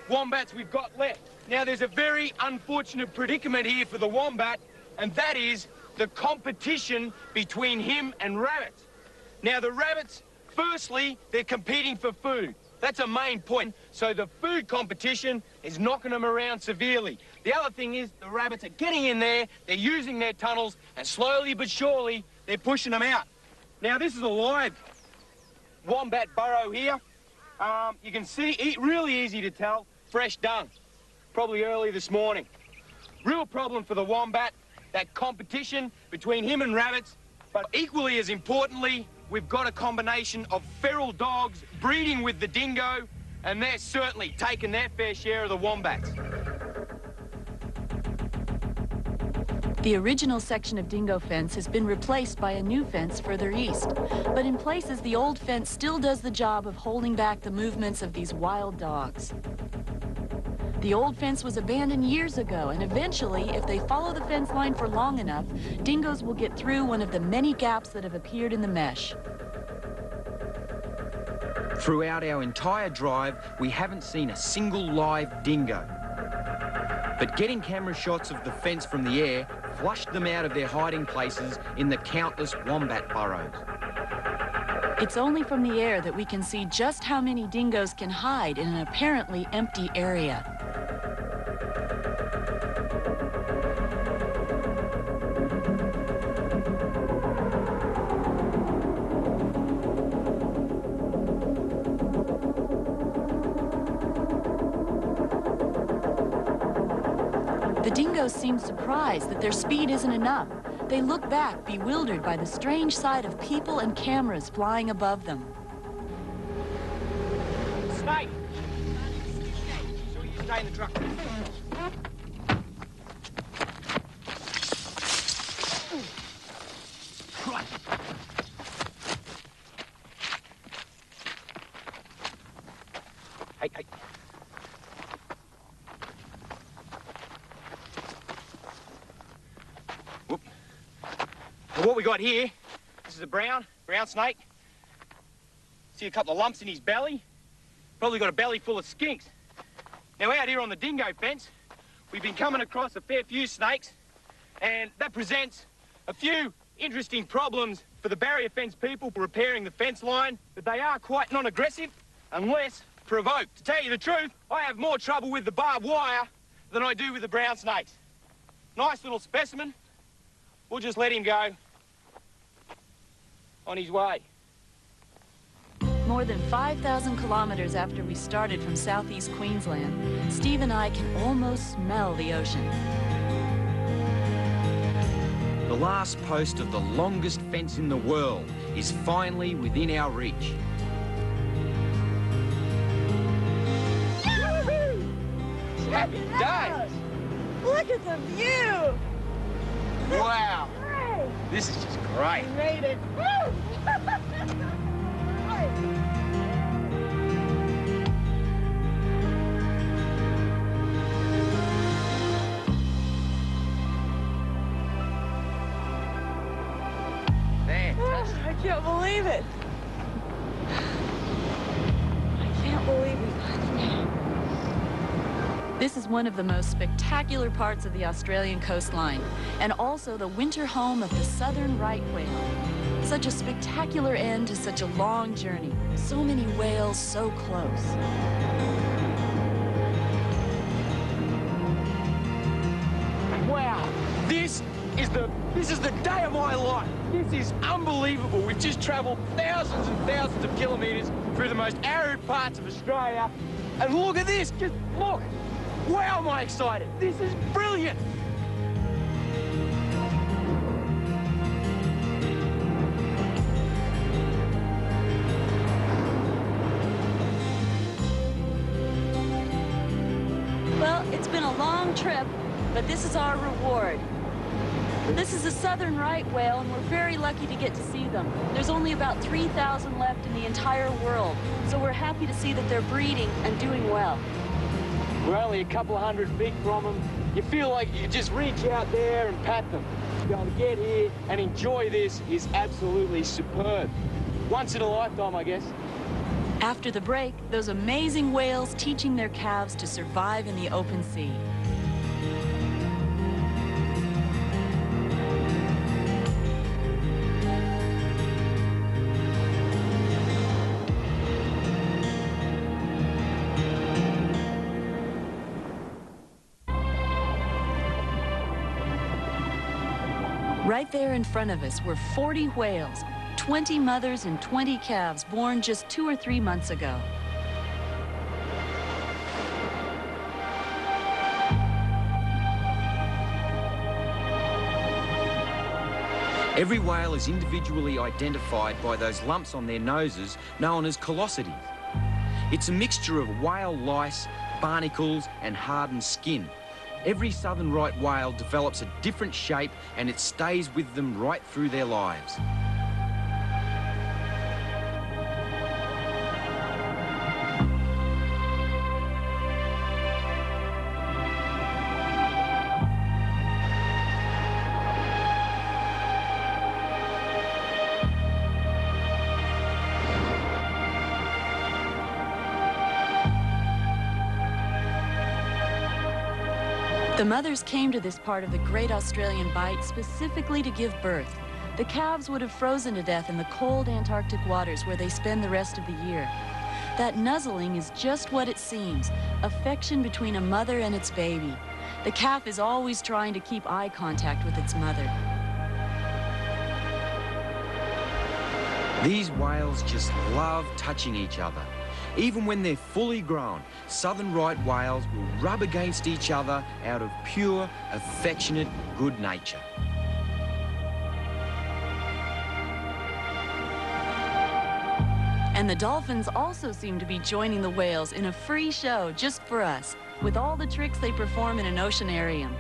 wombats we've got left. Now, there's a very unfortunate predicament here for the wombat, and that is the competition between him and rabbits. Now, the rabbits, firstly, they're competing for food. That's a main point. So the food competition is knocking them around severely. The other thing is the rabbits are getting in there, they're using their tunnels, and slowly but surely, they're pushing them out. Now, this is a live wombat burrow here. You can see, really easy to tell, fresh dung, probably early this morning. Real problem for the wombat, that competition between him and rabbits, but equally as importantly, we've got a combination of feral dogs breeding with the dingo, and they're certainly taking their fair share of the wombats. The original section of dingo fence has been replaced by a new fence further east. But in places, the old fence still does the job of holding back the movements of these wild dogs. The old fence was abandoned years ago, and eventually, if they follow the fence line for long enough, dingoes will get through one of the many gaps that have appeared in the mesh. Throughout our entire drive, we haven't seen a single live dingo. But getting camera shots of the fence from the air flushed them out of their hiding places in the countless wombat burrows. It's only from the air that we can see just how many dingoes can hide in an apparently empty area. The dingoes seem surprised that their speed isn't enough. They look back, bewildered by the strange sight of people and cameras flying above them. Snake! So you stay in the truck. Right. Hey. Whoop. Well, what we got here, this is a brown snake. See a couple of lumps in his belly. Probably got a belly full of skinks. Now, out here on the dingo fence, we've been coming across a fair few snakes, and that presents a few interesting problems for the barrier fence people repairing the fence line, but they are quite non-aggressive unless provoked. To tell you the truth, I have more trouble with the barbed wire than I do with the brown snakes. Nice little specimen. We'll just let him go on his way. More than 5,000 kilometers after we started from southeast Queensland, Steve and I can almost smell the ocean. The last post of the longest fence in the world is finally within our reach. Happy days! Look at the view! Wow! This is just great. We made it! Woo! I can't believe it. I can't believe we got here. This is one of the most spectacular parts of the Australian coastline, and also the winter home of the southern right whale. Such a spectacular end to such a long journey. So many whales so close. Wow, this is the day of my life. This is unbelievable. We've just traveled thousands and thousands of kilometers through the most arid parts of Australia. And look at this, just look. Wow, am I excited. This is brilliant. Well, it's been a long trip, but this is our reward. This is a southern right whale, and we're very lucky to get to see them. There's only about 3,000 left in the entire world, so we're happy to see that they're breeding and doing well. We're only a couple of 100 feet from them. You feel like you just reach out there and pat them. To be able to get here and enjoy this is absolutely superb. Once in a lifetime, I guess. After the break, those amazing whales teaching their calves to survive in the open sea. Right there in front of us were 40 whales, 20 mothers and 20 calves born just 2 or 3 months ago. Every whale is individually identified by those lumps on their noses known as callosities. It's a mixture of whale lice, barnacles and hardened skin. Every southern right whale develops a different shape and it stays with them right through their lives. The mothers came to this part of the Great Australian Bight specifically to give birth. The calves would have frozen to death in the cold Antarctic waters where they spend the rest of the year. That nuzzling is just what it seems, affection between a mother and its baby. The calf is always trying to keep eye contact with its mother. These whales just love touching each other. Even when they're fully grown, southern right whales will rub against each other out of pure, affectionate good nature. And the dolphins also seem to be joining the whales in a free show just for us, with all the tricks they perform in an oceanarium.